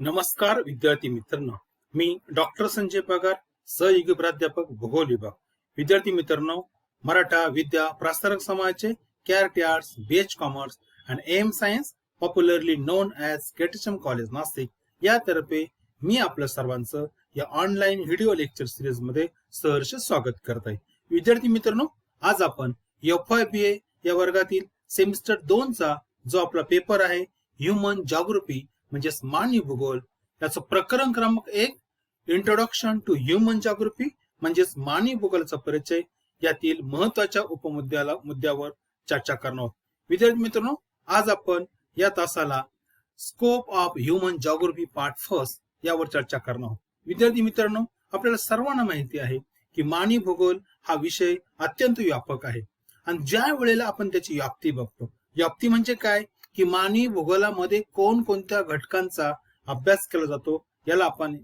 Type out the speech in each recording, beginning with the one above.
नमस्कार विद्यार्थी मित्रांनो, मी डॉक्टर संजय पगार, सहयोगी प्राध्यापक भूगोल विभाग. विद्यार्थी मित्रांनो, मराठा विद्या प्रसारक समाजाचे KRT arts, BH commerce and M science, popularly known as KTHM college Nashik यातर्फे मी आपल्या सर्वांचं या ऑनलाईन व्हिडिओ लेक्चर सिरीज मध्ये सहर्ष स्वागत करत आहे. विद्यार्थी मित्रांनो, आज आपण FYBA या वर्गातील सेमिस्टर 2 चा जो आपला पेपर आहे ह्युमन जॉग्राफी म्हणजेच मानवी भूगोल, त्याचं प्रकरण क्रमांक 1 इंट्रोडक्शन टू ह्युमन जॉग्राफी म्हणजेच मानवी भूगोलाचा परिचय यातील महत्वाच्या मुद्द्यावर चर्चा करणार आहोत. विद्यार्थी मित्रांनो, आज आपण या तासाला scope of human geography part first यावर चर्चा करणार आहोत. विद्यार्थी मित्रांनो, आपल्याला सर्वांना माहिती आहे की मानवी भूगोल हा विषय अत्यंत व्यापक आहे आणि ज्या वेळेला आपण त्याची व्याप्ती बघतो, व्याप्ती म्हणजे काय की मानवी भूगोलामध्ये कोणकोणत्या घटकांचा अभ्यास केला जातो याला आपण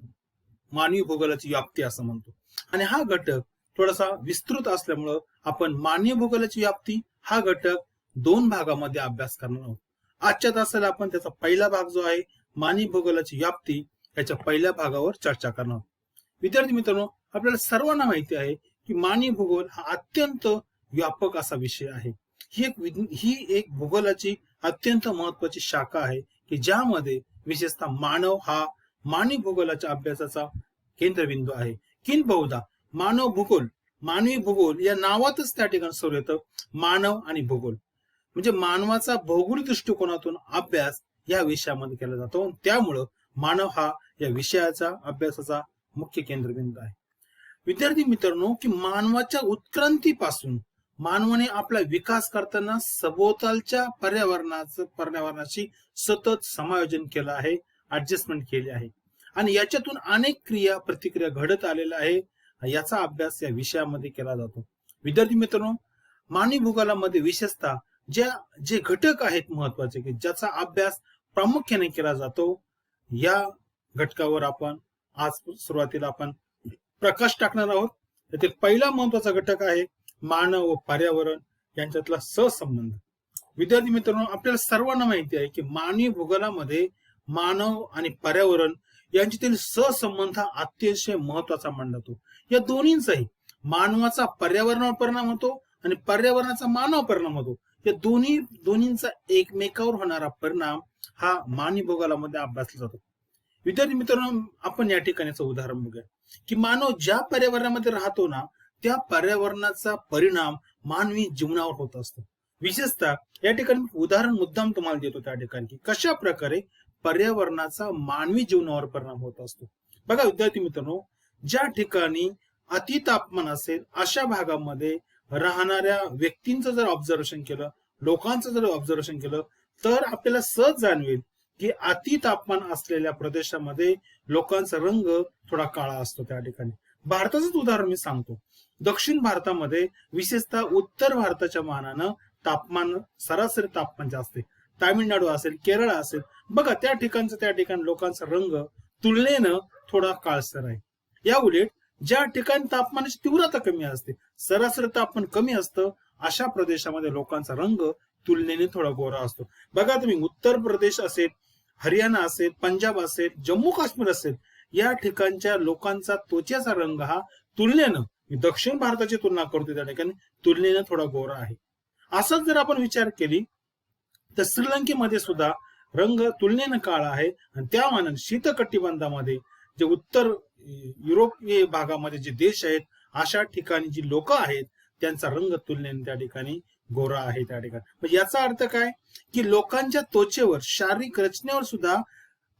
मानवी भूगोलाची व्याप्ती असं म्हणतो. आणि हा घटक थोडासा विस्तृत असल्यामुळं आपण मानवी भूगोलाची व्याप्ती हा घटक 2 भागामध्ये अभ्यास करणार आहोत. आजच्या तासाला आपण त्याचा पहिला भाग जो आहे मानवी भूगोलाची व्याप्ती याच्या पहिल्या भागावर चर्चा करणार आहोत. विद्यार्थी मित्रांनो, आपल्याला सर्वांना माहिती आहे की मानवी भूगोल हा अत्यंत व्यापक असा विषय आहे. ही एक भूगोलाची अत्यंत महत्वाची शाखा आहे की ज्यामध्ये विशेषतः मानव हा मानवी भूगोलाच्या अभ्यासाचा केंद्रबिंदू आहे. किंबहुदा मानवी भूगोल या नावातच त्या ठिकाणी सर्व येतं मानव आणि भूगोल, म्हणजे मानवाचा भौगोलिक दृष्टिकोनातून अभ्यास या विषयामध्ये केला जातो. त्यामुळं मानव हा या विषयाचा अभ्यासाचा मुख्य केंद्रबिंदू आहे. विद्यार्थी मित्रांनो, की मानवाच्या उत्क्रांतीपासून मानवाने आपला विकास करताना सभोवतालच्या पर्यावरणाशी सतत समायोजन केलं आहे, ऍडजस्टमेंट केली आहे आणि याच्यातून अनेक क्रिया प्रतिक्रिया घडत आलेल्या आहे. याचा अभ्यास या विषयामध्ये केला जातो. विद्यार्थी मित्रांनो, मानवी भूगोलामध्ये विशेषतः जे घटक आहेत महत्वाचे की ज्याचा अभ्यास प्रामुख्याने केला जातो, या घटकावर आपण आज सुरुवातीला आपण प्रकाश टाकणार आहोत. त्यातील पहिला महत्वाचा घटक आहे मानव व पर्यावरण यांच्यातला सहसंबंध. विद्यार्थी मित्रांनो, आपल्याला सर्वांना माहिती आहे की मानवी भूगोलामध्ये मानव आणि पर्यावरण यांच्यातील सहसंबंध अतिशय महत्वाचा मानला जातो. या दोन्हींचाही मानवाचा पर्यावरणावर परिणाम होतो आणि पर्यावरणाचा मानवावर परिणाम होतो. या दोन्हींचा एकमेकावर होणारा परिणाम हा मानवी भूगोलामध्ये अभ्यासला जातो. विद्यार्थी मित्रांनो, आपण या ठिकाणीचं उदाहरण बघूया की मानव ज्या पर्यावरणामध्ये राहतो ना, त्या पर्यावरणाचा परिणाम मानवी जीवनावर होत असतो. विशेषतः या ठिकाणी उदाहरण मुद्दाम तुम्हाला देतो त्या ठिकाणी की कशा प्रकारे पर्यावरणाचा मानवी जीवनावर परिणाम होत असतो. बघा विद्यार्थी मित्रांनो, ज्या ठिकाणी अति तापमान असेल अशा भागामध्ये राहणाऱ्या व्यक्तींचं जर ऑब्झर्वेशन केलं, लोकांचं जर ऑब्झर्वेशन केलं, तर आपल्याला सहज जाणवेल की अति तापमान असलेल्या प्रदेशामध्ये लोकांचा रंग थोडा काळा असतो. त्या ठिकाणी भारताचंच उदाहरण मी सांगतो. दक्षिण भारतामध्ये विशेषतः उत्तर भारताच्या मानानं सरासरी तापमान जास्त आहे. तामिळनाडू असेल, केरळ असेल, बघा त्या ठिकाणी लोकांचा रंग तुलनेनं थोडा काळसर आहे. या उलट ज्या ठिकाणी तापमानाची तीव्रता कमी असते, सरासरी तापमान कमी असतं, अशा प्रदेशामध्ये लोकांचा रंग तुलनेने थोडा गोरा असतो. बघा तुम्ही उत्तर प्रदेश असेल, हरियाणा असेल, पंजाब असेल, जम्मू काश्मीर असेल, या ठिकाणच्या लोकांचा त्वचेचा रंग हा तुलनेनं, दक्षिण भारताची तुलना करतो त्या ठिकाणी, तुलनेनं थोडा गोरा आहे. असंच जर आपण विचार केली तर श्रीलंकेमध्ये सुद्धा रंग तुलनेनं काळा आहे आणि त्या मानाने शीतकटिबंधामध्ये जे उत्तर युरोपीय भागामध्ये जे देश आहेत अशा ठिकाणी जी लोक आहेत त्यांचा रंग तुलनेने त्या ठिकाणी गोरा आहे. त्या ठिकाणी म्हणजे याचा अर्थ काय की लोकांच्या त्वचेवर, शारीरिक रचनेवर सुद्धा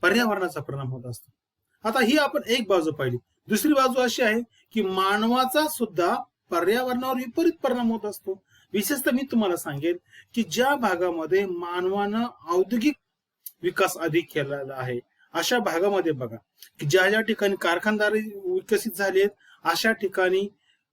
पर्यावरणाचा परिणाम होत असतो. आता ही आपण एक बाजू पाहिली. दुसरी बाजू अशी आहे की मानवाचा सुद्धा पर्यावरणावर विपरीत परिणाम होत असतो. विशेषतः मी तुम्हाला सांगेन की ज्या भागामध्ये मानवानं औद्योगिक विकास अधिक केलेला आहे अशा भागामध्ये बघा की ज्या ठिकाणी कारखानदारी विकसित झाली आहेत अशा ठिकाणी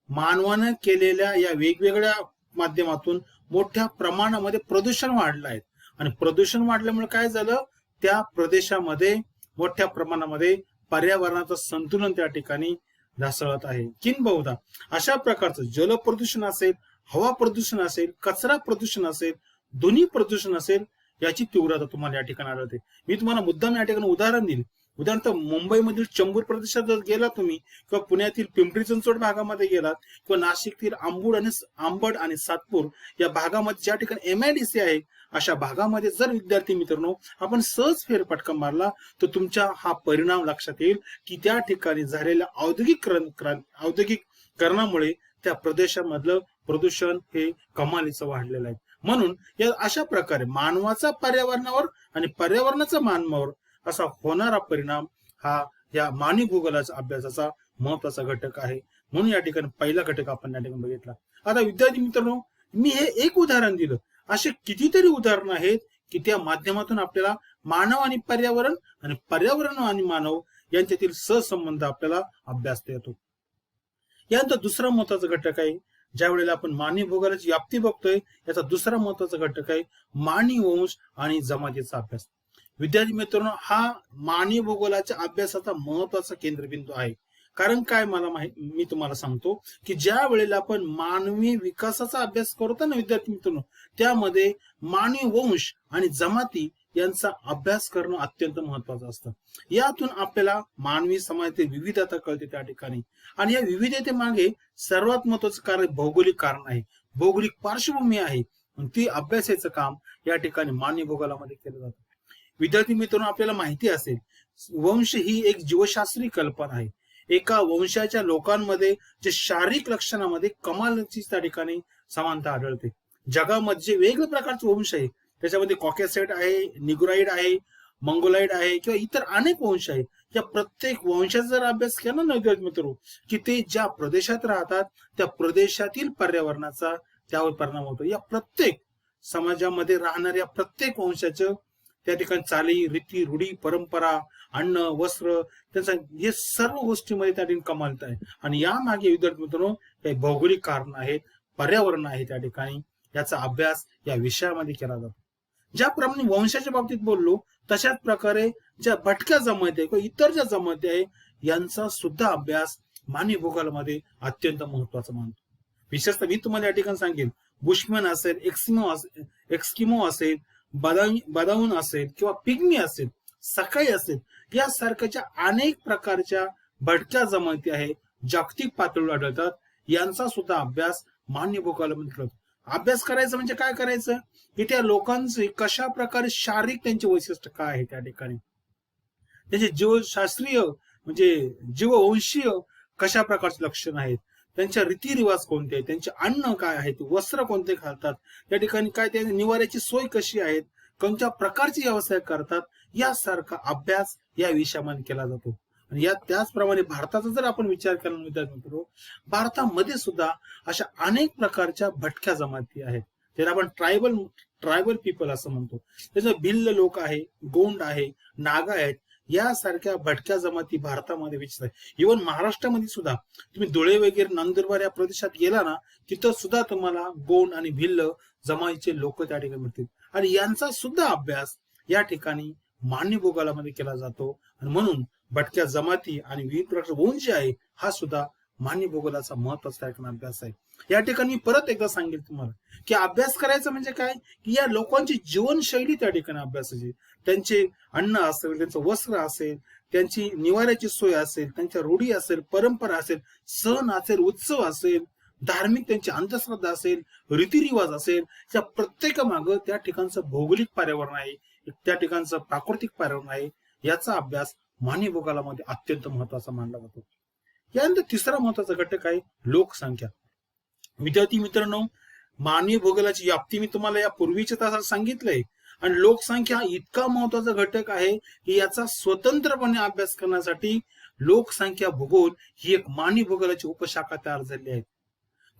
मानवानं केलेल्या या वेगवेगळ्या माध्यमातून मोठ्या प्रमाणामध्ये प्रदूषण वाढलं आहे आणि प्रदूषण वाढल्यामुळे काय झालं, त्या प्रदेशामध्ये मोठ्या प्रमाणामध्ये पर्यावरणाचं संतुलन त्या ठिकाणी ढासळत आहे. किंबहुदा अशा प्रकारचं जल प्रदूषण असेल, हवा प्रदूषण असेल, कचरा प्रदूषण असेल, ध्वनी प्रदूषण असेल, याची तीव्रता तुम्हाला या ठिकाणी आढळते. मी तुम्हाला मुद्दाम या ठिकाणी उदाहरण दिले उदाहरणार्थ मुंबईमधील चेंबूर प्रदेशात जर गेला तुम्ही, किंवा पुण्यातील पिंपरी चिंचवड भागामध्ये गेलात, किंवा नाशिकतील आंबड आणि सातपूर या भागामध्ये ज्या ठिकाणी MIDC आहे, अशा भागामध्ये जर विद्यार्थी मित्रांनो आपण सहज फेरफटका मारला तर तुमच्या हा परिणाम लक्षात येईल की त्या ठिकाणी झालेल्या औद्योगिकरणामुळे त्या प्रदेशामधलं प्रदूषण हे कमालीचं वाढलेलं आहे. म्हणून या अशा प्रकारे मानवाचा पर्यावरणावर आणि पर्यावरणाचा मानवावर असा होणारा परिणाम हा या मानवी भूगोलाच्या अभ्यासाचा महत्वाचा घटक आहे. म्हणून या ठिकाणी पहिला घटक आपण या ठिकाणी बघितला. आता विद्यार्थी मित्रांनो, मी हे एक उदाहरण दिलं, असे कितीतरी उदाहरणं आहेत की त्या माध्यमातून आपल्याला मानव आणि पर्यावरण आणि मानव यांच्यातील सहसंबंध आपल्याला अभ्यासता येतो. यानंतर दुसरा महत्वाचा घटक आहे, ज्या वेळेला आपण मानवी भूगोलाची व्याप्ती बघतोय, याचा दुसरा महत्वाचा घटक आहे मानवी वंश आणि जमातीचा अभ्यास. विद्यार्थी मित्रांनो, हा मानवी भूगोलाच्या अभ्यासाचा महत्वाचा केंद्रबिंदू आहे. कारण काय मी तुम्हाला सांगतो की ज्या वेळेला आपण मानवी विकासाचा अभ्यास करतो ना विद्यार्थी मित्रांनो, त्यामध्ये मानवी वंश आणि जमाती यांचा अभ्यास करणं अत्यंत महत्वाचं असतं. यातून आपल्याला मानवी समाजातील विविधता कळते त्या ठिकाणी, आणि या विविधतेमागे सर्वात महत्वाचं कारण भौगोलिक कारण आहे, भौगोलिक पार्श्वभूमी आहे. ती अभ्यासाचं काम या ठिकाणी मानवी भूगोलामध्ये केलं जातं. विद्यार्थी मित्रांनो, आपल्याला माहिती असेल वंश ही एक जीवशास्त्रीय कल्पना आहे. एका वंशाच्या लोकांमध्ये जे शारीरिक लक्षणामध्ये कमालीची त्या ठिकाणी समानता आढळते. जगामध्ये जे वेगवेगळ्या प्रकारचे वंश आहे, त्याच्यामध्ये कॉकेसाइड आहे, निग्रोइड आहे, मंगोलाइड आहे, किंवा इतर अनेक वंश आहेत. या प्रत्येक वंशाचा जर अभ्यास केला ना विद्यार्थी मित्र, की ते ज्या प्रदेशात राहतात त्या प्रदेशातील पर्यावरणाचा त्यावर परिणाम होतो. या प्रत्येक समाजामध्ये राहणाऱ्या प्रत्येक वंशाचं त्या ठिकाणी चाली, रीती, रूढी, परंपरा, अन्न, वस्त्र, त्यांचा हे सर्व गोष्टीमध्ये त्या ठिकाणी कमालता आहे. आणि यामागे विद्यार्थी मित्रांनो काही भौगोलिक कारण आहेत, पर्यावरण आहे त्या ठिकाणी. याचा अभ्यास या विषयामध्ये केला जातो. ज्याप्रमाणे वंशाच्या बाबतीत बोललो, तशाच प्रकारे ज्या भटक्या जमाती आहे किंवा इतर ज्या जमाती आहे यांचा सुद्धा अभ्यास मानवी भूगोलामध्ये अत्यंत महत्वाचा मानतो. विशेषतः मी तुम्हाला या ठिकाणी सांगेन, बुशमॅन असेल, एक्स्किमो असेल, बदाऊन असेल, किंवा पिग्मी असेल, सकाई असेल, यासारख्या ज्या अनेक प्रकारच्या भटक्या जमाती आहेत जागतिक पातळीवर आढळतात, यांचा सुद्धा अभ्यास मानवी भूगोलामध्ये करतो. अभ्यास करायचं म्हणजे काय करायचं की त्या लोकांचे कशा प्रकारे शारीरिक त्यांचे वैशिष्ट्य काय आहे, त्या ठिकाणी त्यांचे जीवशास्त्रीय म्हणजे जीववंशीय कशा प्रकारचे लक्षण आहेत, त्यांच्या रीतिरिवाज कोणते आहेत, त्यांचे अन्न काय आहेत, वस्त्र कोणते घालतात, त्या ठिकाणी काय त्या निवाऱ्याची सोय कशी आहे, कोणत्या प्रकारचे व्यवसाय करतात, यासारखा अभ्यास या विषयामध्ये केला जातो. आणि या त्याचप्रमाणे भारताचा जर आपण विचार केला मित्रांनो, भारतामध्ये सुद्धा अशा अनेक प्रकारच्या भटक्या जमाती आहेत, ज्याला आपण ट्रायबल पीपल असं म्हणतो. त्याचं भिल्ल लोक आहे, गोंड आहे, नागा आहेत, यासारख्या भटक्या जमाती भारतामध्ये विचित आहे. इव्हन महाराष्ट्रामध्ये सुद्धा तुम्ही धुळे वगैरे नंदुरबार या प्रदेशात गेला ना, तिथं सुद्धा तुम्हाला गोंड आणि भिल्ल जमातीचे लोक त्या ठिकाणी मिळतील. आणि यांचा सुद्धा अभ्यास या ठिकाणी मानवी भूगोलामध्ये केला जातो. आणि म्हणून भटक्या जमाती आणि विविध प्रकारचे वंश आहे, हा सुद्धा मानवी भूगोलाचा महत्वाचा अभ्यास आहे. या ठिकाणी मी परत एकदा सांगेल तुम्हाला की अभ्यास करायचं म्हणजे काय, की या लोकांची जीवनशैली त्या ठिकाणी अभ्यासाची, त्यांचे अन्न असेल, त्यांचं वस्त्र असेल, त्यांची निवाऱ्याची सोय असेल, त्यांच्या रूढी असेल, परंपरा असेल, सण असेल, उत्सव असेल, धार्मिक त्यांची अंधश्रद्धा असेल, रीतिरिवाज असेल, त्या प्रत्येकामागं त्या ठिकाणचं भौगोलिक पर्यावरण आहे, त्या ठिकाणचं प्राकृतिक पर्यावरण आहे. याचा अभ्यास मानवी भूगोलामध्ये अत्यंत महत्वाचा मानला जातो. यानंतर तिसरा महत्वाचा घटक आहे लोकसंख्या. विद्यार्थी मित्रांनो, मानवी भूगोलाची व्याप्ती मी तुम्हाला या पूर्वीच्या तासात सांगितलंय, आणि लोकसंख्या इतका महत्वाचा घटक आहे की याचा स्वतंत्रपणे अभ्यास करण्यासाठी लोकसंख्या भूगोल ही एक मानवी भूगोलाची उपशाखा तयार झाली आहे.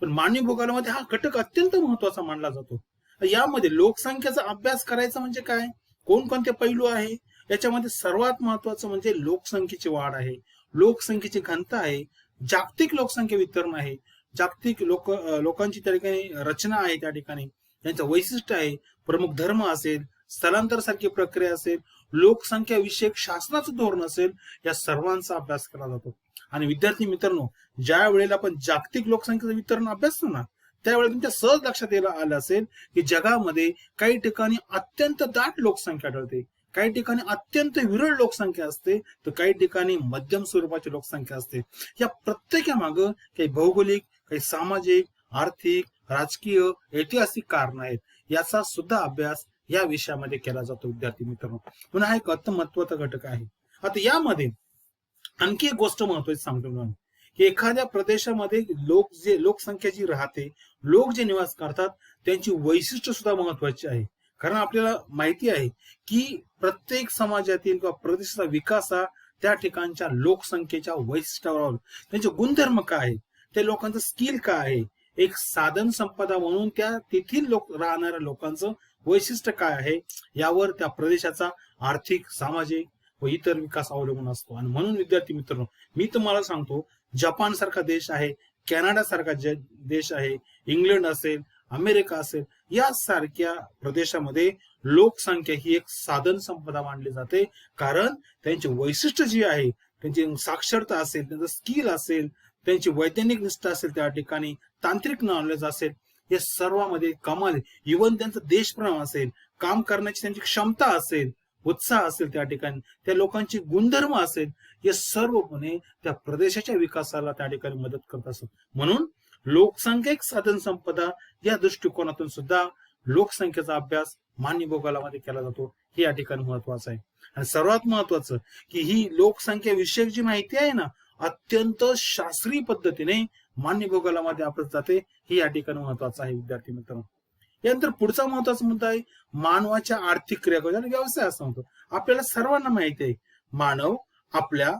पण मानवी भूगोलामध्ये हा घटक अत्यंत महत्वाचा मानला जातो. यामध्ये लोकसंख्येचा अभ्यास करायचा म्हणजे काय, कोणकोणते पैलू आहे, याच्यामध्ये सर्वात महत्वाचं म्हणजे लोकसंख्येची वाढ आहे, लोकसंख्येची घनता आहे, जागतिक लोकसंख्या वितरण आहे, जागतिक लोकांची त्या ठिकाणी रचना आहे, त्या ठिकाणी त्यांचं वैशिष्ट्य आहे, प्रमुख धर्म असेल, स्थलांतर सारखी प्रक्रिया असेल, लोकसंख्या विषयक शासनाचं धोरण असेल, या सर्वांचा अभ्यास केला जातो. आणि विद्यार्थी मित्रांनो, ज्या वेळेला आपण जागतिक लोकसंख्येचं वितरण अभ्यासतो ना, त्यावेळेला तुमच्या सहज लक्षात आलं असेल की जगामध्ये काही ठिकाणी अत्यंत दाट लोकसंख्या आढळते, काही ठिकाणी अत्यंत विरळ लोकसंख्या असते, तर काही ठिकाणी मध्यम स्वरूपाची लोकसंख्या असते. या प्रत्येकामागं काही भौगोलिक, काही सामाजिक, आर्थिक, राजकीय, ऐतिहासिक कारण आहेत. याचा सुद्धा अभ्यास या विषयामध्ये केला जातो विद्यार्थी मित्रांनो. पुन्हा हा एक अत्यंत महत्वाचा घटक आहे. आता यामध्ये आणखी एक गोष्ट महत्वाची सांगतो मी की एखाद्या प्रदेशामध्ये लोकसंख्या जी राहते, लोक जे निवास करतात, त्यांची वैशिष्ट्य सुद्धा महत्वाची आहे. कारण आपल्याला माहिती आहे की प्रत्येक समाजातील किंवा प्रदेशाचा विकास हा त्या ठिकाणच्या लोकसंख्येच्या वैशिष्ट्यावर, त्यांचे गुणधर्म काय आहे, त्या लोकांचं स्किल काय आहे, एक साधन संपदा म्हणून त्या तेथील राहणाऱ्या लोकांचं वैशिष्ट्य काय आहे, यावर त्या प्रदेशाचा आर्थिक, सामाजिक व इतर विकास अवलंबून असतो. आणि म्हणून विद्यार्थी मित्रांनो, मी तुम्हाला सांगतो, जपान सारखा देश आहे, कॅनडा सारखा देश आहे, इंग्लंड असेल, अमेरिका असेल, यासारख्या प्रदेशामध्ये लोकसंख्या ही एक साधन संपदा मानली जाते. कारण त्यांचे वैशिष्ट्य जे आहे, त्यांची साक्षरता असेल, त्यांचं स्किल असेल, त्यांची वैज्ञानिक निष्ठा असेल, त्या ठिकाणी तांत्रिक नॉलेज असेल, हे सर्वांमध्ये कमाल. इव्हन त्यांचं देशप्रेम असेल, काम करण्याची त्यांची क्षमता असेल, उत्साह असेल, त्या ठिकाणी त्या लोकांची गुणधर्म असेल, हे सर्वपणे त्या प्रदेशाच्या विकासाला त्या ठिकाणी मदत करत असत. म्हणून लोकसंख्या एक साधन संपदा या दृष्टिकोनातून सुद्धा लोकसंख्येचा अभ्यास मानवी भूगोलामध्ये केला जातो. हे या ठिकाणी महत्वाचं आहे. आणि सर्वात महत्वाचं की ही लोकसंख्या विषयक जी माहिती आहे ना, अत्यंत शास्त्रीय पद्धतीने मानवी भूगोलामध्ये आपलं जाते. हे या ठिकाणी महत्वाचं आहे विद्यार्थी मित्रांनो. यानंतर पुढचा महत्वाचा मुद्दा आहे मानवाच्या आर्थिक क्रिया, व्यवसाय असं म्हणतो. आपल्याला सर्वांना माहिती आहे, मानव आपल्या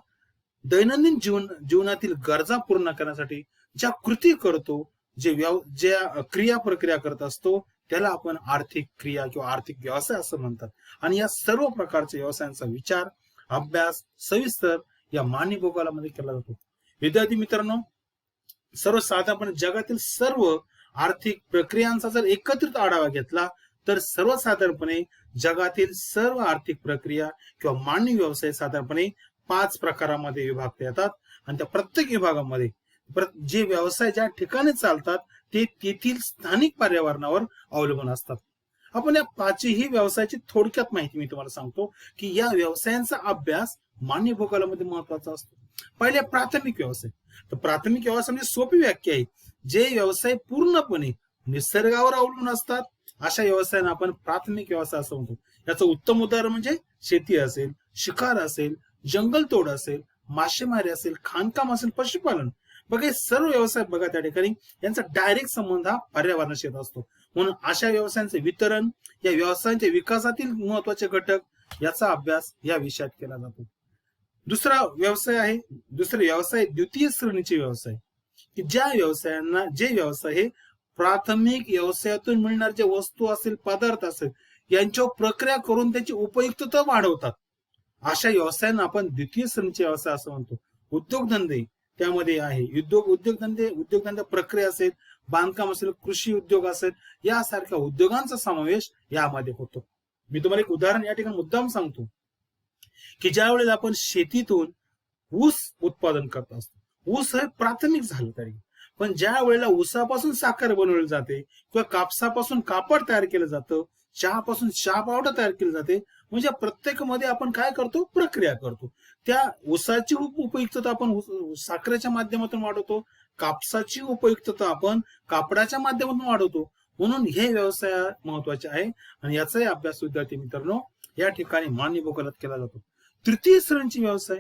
दैनंदिन जीवनातील गरजा पूर्ण करण्यासाठी ज्या कृती करतो, ज्या क्रिया प्रक्रिया करत असतो, त्याला आपण आर्थिक क्रिया किंवा आर्थिक व्यवसाय असं म्हणतात. आणि या सर्व प्रकारच्या व्यवसायांचा विचार, अभ्यास सविस्तर या मानवी भूगोलामध्ये केला जातो. विद्यार्थी मित्रांनो, सर्वसाधारणपणे जगातील सर्व आर्थिक प्रक्रियांचा जर एकत्रित आढावा घेतला तर सर्वसाधारणपणे जगातील सर्व आर्थिक प्रक्रिया किंवा मानवी व्यवसाय साधारणपणे 5 प्रकारामध्ये विभागता येतात. आणि त्या प्रत्येक विभागामध्ये जे व्यवसाय ज्या ठिकाणी चालतात ते तेथील स्थानिक पर्यावरणावर अवलंबून असतात. आपण या 5ही व्यवसायाची थोडक्यात माहिती मी तुम्हाला सांगतो की या व्यवसायांचा अभ्यास मानवी भूगोलामध्ये महत्वाचा असतो. पहिले प्राथमिक व्यवसाय. तर प्राथमिक व्यवसाय म्हणजे सोपी व्याख्या आहे, जे व्यवसाय पूर्णपणे निसर्गावर अवलंबून असतात, अशा व्यवसायांना आपण प्राथमिक व्यवसाय असं म्हणतो. याचं उत्तम उदाहरण म्हणजे शेती असेल, शिकार असेल, जंगलतोड असेल, मासेमारी असेल, खाणकाम असेल, पशुपालन. बघा, हे सर्व व्यवसाय बघा त्या ठिकाणी यांचा डायरेक्ट संबंध हा पर्यावरणाशी असतो. म्हणून अशा व्यवसायांचे वितरण, या व्यवसायांच्या विकासातील महत्वाचे घटक, याचा अभ्यास या विषयात केला जातो. दुसरा व्यवसाय द्वितीय श्रेणीचे व्यवसाय, की जे व्यवसाय हे प्राथमिक व्यवसायातून मिळणारे जे वस्तू असेल, पदार्थ असेल, यांच्यावर प्रक्रिया करून त्याची उपयुक्तता वाढवतात, अशा व्यवसायांना आपण द्वितीय श्रेणीचे व्यवसाय असं म्हणतो. उद्योगधंदे त्यामध्ये आहे, उद्योगधंदे प्रक्रिया असेल, बांधकाम असेल, कृषी उद्योग असेल, यासारख्या उद्योगांचा समावेश यामध्ये होतो. मी तुम्हाला एक उदाहरण या ठिकाणी मुद्दाम सांगतो की ज्या वेळेला आपण शेतीतून ऊस उत्पादन करत असतो, ऊस हे प्राथमिक झालं तरी, पण ज्या वेळेला ऊसापासून साखर बनवली जाते किंवा कापसापासून कापड तयार केलं जातं, चहापासून चहा पावडर तयार केली जाते, म्हणजे प्रत्येकामध्ये आपण काय करतो, प्रक्रिया करतो. त्या ऊसाची उपयुक्तता आपण साखरेच्या माध्यमातून वाढवतो, कापसाची उपयुक्तता आपण कापडाच्या माध्यमातून वाढवतो. म्हणून हे व्यवसाय महत्वाचे आहे आणि याचाही अभ्यास विद्यार्थी मित्रांनो या ठिकाणी मानवी भूगोलात केला जातो. तृतीय श्रेणीचे व्यवसाय,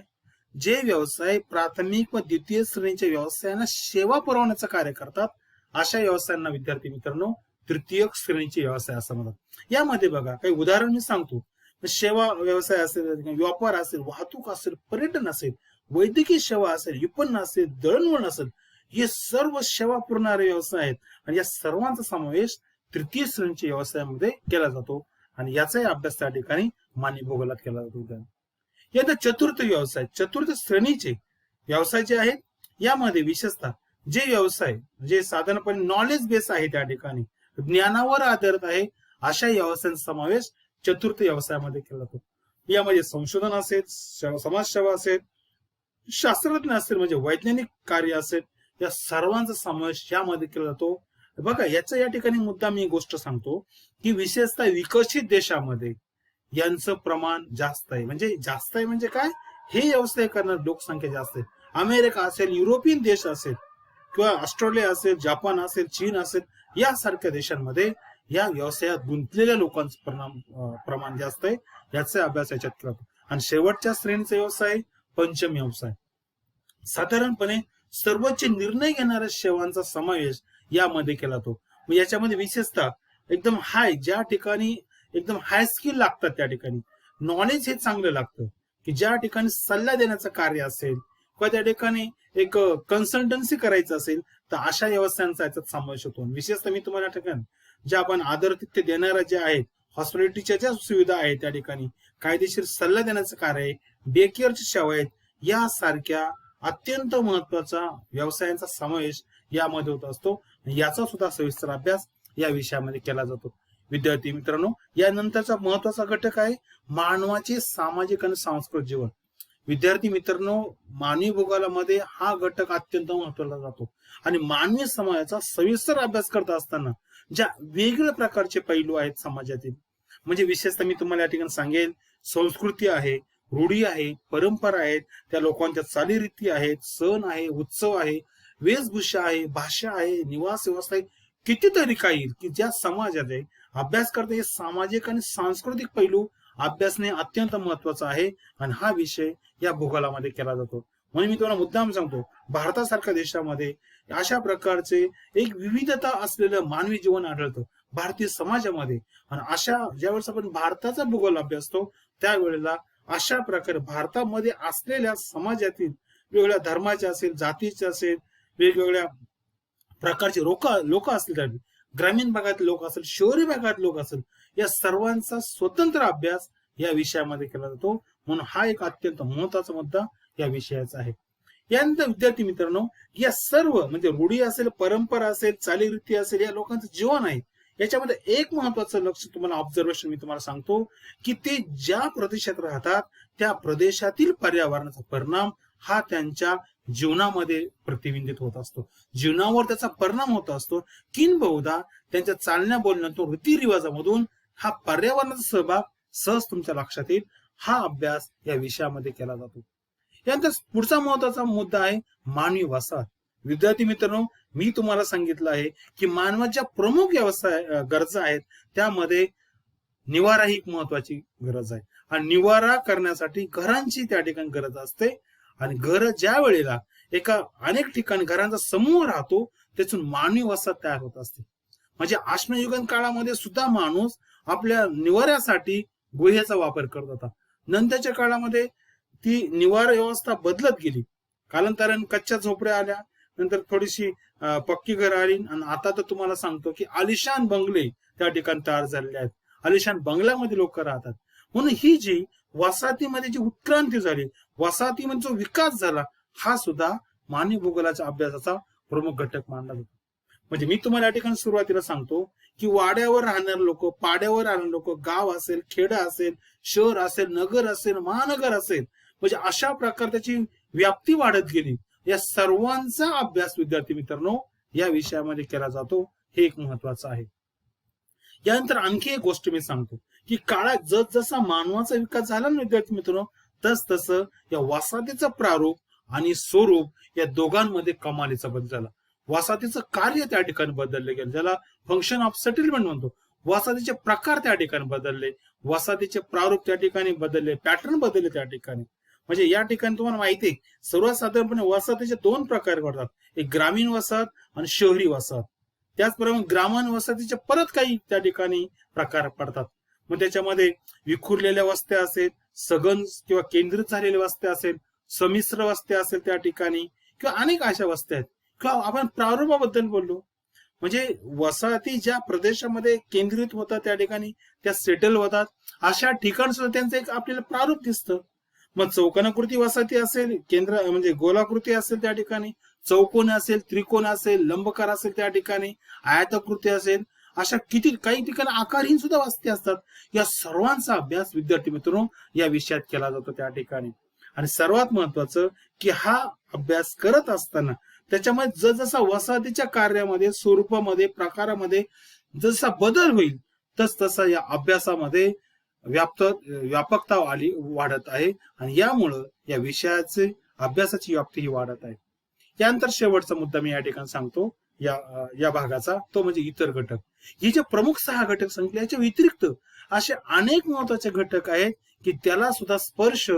जे व्यवसाय प्राथमिक व द्वितीय श्रेणीच्या व्यवसायांना सेवा पुरवण्याचं कार्य करतात, अशा व्यवसायांना विद्यार्थी मित्रांनो तृतीय श्रेणीचे व्यवसाय असं म्हणतात. यामध्ये बघा काही उदाहरण मी सांगतो. सेवा व्यवसाय असेल, व्यापार असेल, वाहतूक असेल, पर्यटन असेल, वैद्यकीय सेवा असेल, विपणन असेल, दळणवळण असेल, हे सर्व सेवा पुरवणारे व्यवसाय आहेत आणि या सर्वांचा समावेश तृतीय श्रेणीच्या व्यवसायामध्ये केला जातो आणि याचाही अभ्यास त्या ठिकाणी मानवी भूगोलात केला जातो. यानंतर चतुर्थ श्रेणीचे व्यवसाय जे आहेत, यामध्ये विशेषतः जे व्यवसाय जे साधारणपणे नॉलेज बेस आहे, त्या ठिकाणी ज्ञानावर आधारित आहे, अशा व्यवसायांचा समावेश चतुर्थ व्यवसायामध्ये केला जातो. यामध्ये संशोधन असेल, समाजसेवा असेल, शास्त्रज्ञ असेल, म्हणजे वैज्ञानिक कार्य असेल, या सर्वांचा समावेश यामध्ये केला जातो. बघा, याचा या ठिकाणी मुद्दा मी गोष्ट सांगतो की विशेषतः विकसित देशामध्ये यांचं प्रमाण जास्त आहे. म्हणजे जास्त आहे म्हणजे काय, हे व्यवसाय करणारी लोकसंख्या जास्त आहे. अमेरिका असेल, युरोपियन देश असेल किंवा ऑस्ट्रेलिया असेल, जापान असेल, चीन असेल, यासारख्या देशांमध्ये या व्यवसायात गुंतलेल्या लोकांचं प्रमाण जास्त आहे. याचा अभ्यास याच्यात केला जातो. आणि शेवटच्या श्रेणीचा व्यवसाय पंचम व्यवसाय. साधारणपणे सर्वोच्च निर्णय घेणाऱ्या सेवांचा समावेश यामध्ये केला जातो. याच्यामध्ये विशेषतः एकदम हाय, ज्या ठिकाणी एकदम हाय स्किल लागतात त्या ठिकाणी नॉलेज हे चांगलं लागतं, की ज्या ठिकाणी सल्ला देण्याचं कार्य असेल किंवा त्या ठिकाणी एक कन्सल्टन्सी करायचं असेल तर अशा व्यवसायांचा याच्यात समावेश होतो. विशेषतः मी तुम्हाला ठिकाण ज्या आपण आदरातिथ्य देणाऱ्या ज्या आहेत, हॉस्पिटॅलिटीच्या ज्या सुविधा आहेत त्या ठिकाणी, कायदेशीर सल्ला देण्याचं कार्य आहे, डे केअरची सेवा आहेत, यासारख्या अत्यंत महत्वाचा व्यवसायांचा समावेश यामध्ये होत असतो. याचा सुद्धा सविस्तर अभ्यास या विषयामध्ये केला जातो. विद्यार्थी मित्रांनो, यानंतरचा महत्वाचा घटक आहे मानवाचे सामाजिक आणि सांस्कृतिक जीवन. विद्यार्थी मित्रांनो, मानवी भूगोलामध्ये हा घटक अत्यंत महत्वाचा जातो आणि मानवी समाजाचा सविस्तर अभ्यास करत असताना ज्या वेगवेगळ्या प्रकारचे पैलू आहेत समाजातील, म्हणजे विशेषतः मी तुम्हाला या ठिकाणी सांगेन, संस्कृती आहे, रूढी आहे, परंपरा आहेत, त्या लोकांच्या चालीरीती आहेत, सण आहे, उत्सव आहे, वेशभूषा आहे, भाषा आहे, निवास व्यवस्था आहे, कितीतरी काही की ज्या समाजात आहे अभ्यास करता. हे सामाजिक आणि सांस्कृतिक पैलू अभ्यासने अत्यंत महत्वाचा आहे आणि हा विषय या भूगोलामध्ये केला जातो. म्हणून मी तुम्हाला मुद्दाम सांगतो, भारतासारख्या देशामध्ये अशा प्रकारचे एक विविधता असलेलं मानवी जीवन आढळतं भारतीय समाजामध्ये. आणि अशा ज्यावेळेस आपण भारताचा भूगोल अभ्यासतो त्यावेळेला अशा प्रकारे भारतामध्ये असलेल्या समाजातील वेगवेगळ्या धर्माचे असेल, जातीचे असेल, वेगवेगळ्या प्रकारचे लोक असतील, ग्रामीण भागातील लोक असेल, शहरी भागातील लोक असेल, या सर्वांचा स्वतंत्र अभ्यास या विषयामध्ये केला जातो. म्हणून हा एक अत्यंत महत्वाचा मुद्दा या विषयाचा आहे. यानंतर विद्यार्थी मित्रांनो, या सर्व म्हणजे रूढी असेल, परंपरा असेल, चालीरीती असेल, या लोकांचं जीवन आहे. याच्यामध्ये एक महत्वाचं लक्ष तुम्हाला ऑब्झर्वेशन मी तुम्हाला सांगतो, की ते ज्या प्रदेशात राहतात त्या प्रदेशातील पर्यावरणाचा परिणाम हा त्यांच्या जीवनामध्ये प्रतिबिंबित होत असतो, जीवनावर त्याचा परिणाम होत असतो. किंबहुदा त्यांच्या चालण्या बोलण्यातून रीतिरिवाजामधून हा पर्यावरणाचा सहभाग सहज तुमच्या लक्षात येईल. हा अभ्यास या विषयामध्ये केला जातो. यानंतर पुढचा महत्वाचा मुद्दा आहे मानवी वसाहत. विद्यार्थी मित्रांनो, मी तुम्हाला सांगितलं आहे की मानवाच्या प्रमुख व्यवसाय गरजा आहेत, त्यामध्ये निवारा ही एक महत्वाची गरज आहे. आणि निवारा करण्यासाठी घरांची त्या ठिकाणी गरज असते. आणि घर ज्या वेळेला अनेक ठिकाणी घरांचा समूह राहतो त्यातून मानवी वसाहत तयार होत असते. म्हणजे अश्मयुगीन काळामध्ये सुद्धा माणूस आपल्या निवाऱ्यासाठी गुहेचा वापर करत होता. नंतरच्या काळामध्ये ती निवारा व्यवस्था बदलत गेली. कालांतराने कच्च्या झोपड्या आल्या, नंतर थोडीशी पक्की घर आली आणि आता तर तुम्हाला सांगतो की आलिशान बंगले त्या ठिकाणी तयार झालेले आहेत. आलिशान बंगल्यामध्ये लोक राहतात. म्हणून ही जी वसाहतीमध्ये जी उत्क्रांती झाली, वसाहतीमध्ये जो विकास झाला, हा सुद्धा मानवी भूगोलाच्या अभ्यासाचा प्रमुख घटक मानला जातो. म्हणजे मी तुम्हाला या ठिकाणी सुरुवातीला सांगतो की वाड्यावर राहणारे लोक, पाड्यावर राहणारे लोक, गाव असेल, खेडा असेल, शहर असेल, नगर असेल, महानगर असेल, म्हणजे अशा प्रकारे त्याची व्याप्ती वाढत गेली. या सर्वांचा अभ्यास विद्यार्थी मित्रांनो या विषयामध्ये केला जातो. हे एक महत्वाचं आहे. यानंतर आणखी एक गोष्ट मी सांगतो की काळात जसजसा मानवाचा विकास झाला ना विद्यार्थी मित्रांनो, तसं या वसाहतीचं प्रारूप आणि स्वरूप या दोघांमध्ये कमालीचा बदल झाला. वसाहतीचं कार्य त्या ठिकाणी बदलले गेले, ज्याला फंक्शन ऑफ सेटलमेंट म्हणतो. वसाहतीचे प्रकार त्या ठिकाणी बदलले, वसाहतीचे प्रारूप त्या ठिकाणी बदलले, पॅटर्न बदलले त्या ठिकाणी. म्हणजे या ठिकाणी तुम्हाला माहिती आहे, सर्वात साधारणपणे वसाहतीचे दोन प्रकार पडतात, एक ग्रामीण वसाहत आणि शहरी वसाहत. त्याचप्रमाणे ग्रामीण वसाहतीचे परत काही त्या ठिकाणी प्रकार पडतात. मग त्याच्यामध्ये विखुरलेल्या वस्त्या असेल, सघन किंवा केंद्रित झालेल्या वस्त्या असेल, संमिश्र वस्त्या असेल त्या ठिकाणी, किंवा अनेक अशा वस्त्या आहेत. किंवा आपण प्रारूपाबद्दल बोललो, म्हणजे वसाहती ज्या प्रदेशामध्ये केंद्रित होतात त्या ठिकाणी त्या सेटल होतात, अशा ठिकाणी सुद्धा त्यांचं एक आपल्याला प्रारूप दिसतं. मग चौकोनाकृती वसाहती असेल, केंद्र म्हणजे गोलाकृती असेल त्या ठिकाणी, चौकोन असेल, त्रिकोण असेल, लंबकार असेल त्या ठिकाणी, आयताकृती असेल, अशा काही ठिकाणी आकारहीन सुद्धा वस्ती असतात. या सर्वांचा अभ्यास विद्यार्थी मित्रांनो या विषयात केला जातो त्या ठिकाणी. आणि सर्वात महत्वाचं की हा अभ्यास करत असताना त्याच्यामध्ये जसा वसाहतीच्या कार्यामध्ये, स्वरूपामध्ये, प्रकारामध्ये जसा बदल होईल तसा या अभ्यासामध्ये व्यापकता वाढत आहे आणि यामुळं या विषयाचे अभ्यासाची व्याप्ती ही वाढत आहे. यानंतर शेवटचा मुद्दा मी या ठिकाणी सांगतो या भागाचा, तो म्हणजे इतर घटक. हे जे प्रमुख 6 घटक सांगितले याच्या व्यतिरिक्त असे अनेक महत्वाचे घटक आहेत की त्याला सुद्धा स्पर्श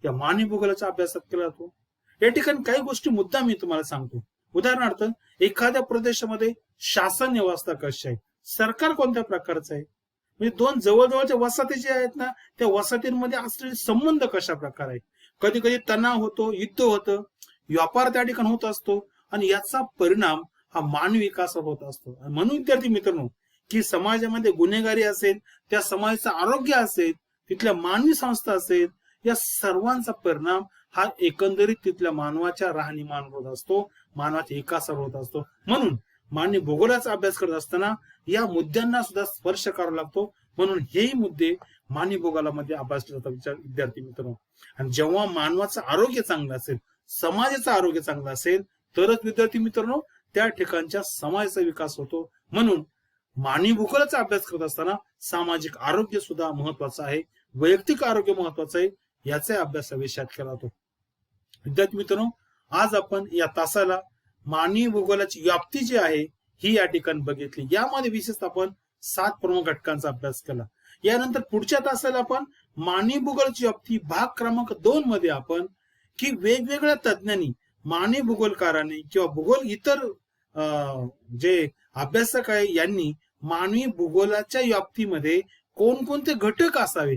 या मानवी भूगोलाच्या अभ्यासात केला जातो. या ठिकाणी काही गोष्टी मुद्दा मी तुम्हाला सांगतो. उदाहरणार्थ, एखाद्या प्रदेशामध्ये शासन व्यवस्था कशी आहे, सरकार कोणत्या प्रकारचं आहे, म्हणजे दोन जवळजवळच्या वसाहती जे आहेत ना, त्या वसाहतींमध्ये असलेले संबंध कशा प्रकारे आहे. कधी कधी तणाव होतो, युद्ध होतं, व्यापार त्या ठिकाणी होत असतो आणि याचा परिणाम हा मानवी विकासावर होत असतो. म्हणून विद्यार्थी मित्रांनो, की समाजामध्ये गुन्हेगारी असेल, त्या समाजाचं आरोग्य असेल, तिथल्या मानवी संस्था असेल, या सर्वांचा परिणाम हा एकंदरीत तिथल्या मानवाच्या राहणीमानावर होत असतो, मानवाच्या विकासावर होत असतो. म्हणून मानवी भूगोलाचा अभ्यास करत असताना या मुद्द्यांना सुद्धा स्पर्श करावा लागतो. म्हणून हेही मुद्दे मानवी भूगोलामध्ये अभ्यासले जातात विद्यार्थी मित्रांनो. आणि जेव्हा मानवाचं आरोग्य चांगलं असेल, समाजाचं आरोग्य चांगलं असेल, तरच विद्यार्थी मित्रांनो त्या ठिकाणच्या समाजाचा विकास होतो. म्हणून मानवी भूगोलाचा अभ्यास करत असताना सामाजिक आरोग्य सुद्धा महत्वाचं आहे, वैयक्तिक आरोग्य महत्वाचं आहे, याचा अभ्यास विषयात केला जातो. विद्यार्थी मित्रांनो, आज आपण या तासाला मानवी भूगोलाची व्याप्ती जी आहे ही या ठिकाणी बघितली. यामध्ये विशेषतः आपण 7 प्रमुख घटकांचा अभ्यास केला. यानंतर पुढच्या तासाला आपण मानवी भूगोलाची व्याप्ती भाग क्रमांक 2 मध्ये आपण की वेगवेगळ्या तज्ञांनी, मानवी भूगोलकारांनी किंवा भूगोल इतर जे अभ्यासक आहे यांनी मानवी भूगोलाच्या व्याप्तीमध्ये कोणकोणते घटक असावे,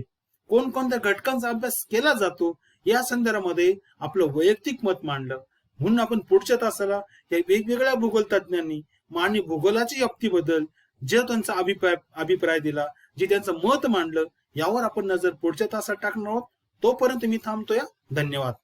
कोणकोणत्या घटकांचा अभ्यास केला जातो, या संदर्भामध्ये आपलं वैयक्तिक मत मांडलं. म्हणून आपण पुढच्या तासाला या वेगवेगळ्या भूगोल तज्ञांनी मानवी भूगोलाच्या व्याप्तीबद्दल जे त्यांचा अभिप्राय दिला, जे त्यांचं मत मांडलं, यावर आपण नजर पुढच्या तासात टाकणार आहोत. तोपर्यंत मी थांबतोय. धन्यवाद.